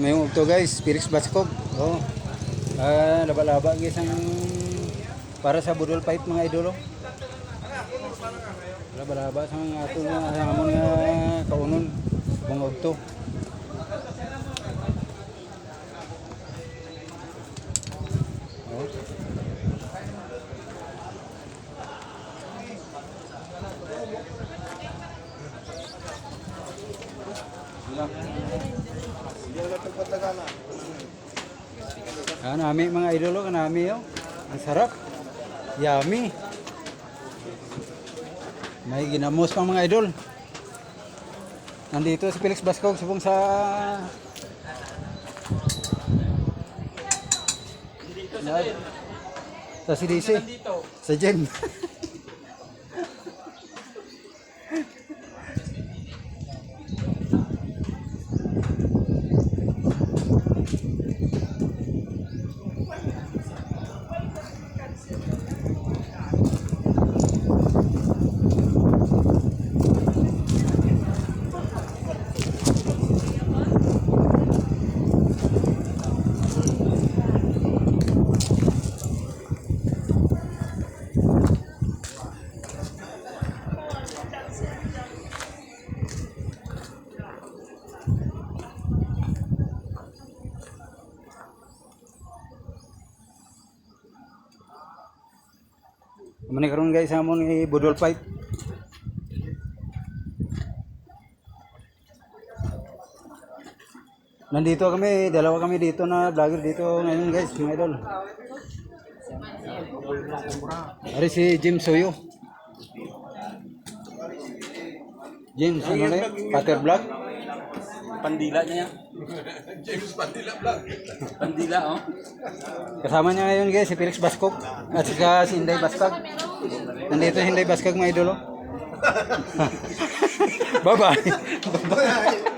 May ugto guys, Felix Baskog. Oh. Laba-laba guys ang para sa budol fight mga idolo. Laba-laba sa mga ato nga amon nga kaunon mga ugto. Oh. Kanami mga idolo, kanami yo. Ang sarap. Yummy. May ginamos pang mga idol. Nandito si Felix Baskog subong sa CDC. Sa gym. Mani karon guys amon ni budol fight. Nandito kami, dalawa kami dito na vlogger dito ngayon guys, mga idol. Ari si Jim Soyo. James ano na? Pater Black. Pandila niya. James Pandila Vlog. Pandila, oh. Kasama niya ngayon guys si Felix Baskog at saka si Inday Baskog. Nandito si Inday Baskog mga idolo. Bye-bye. Bye-bye.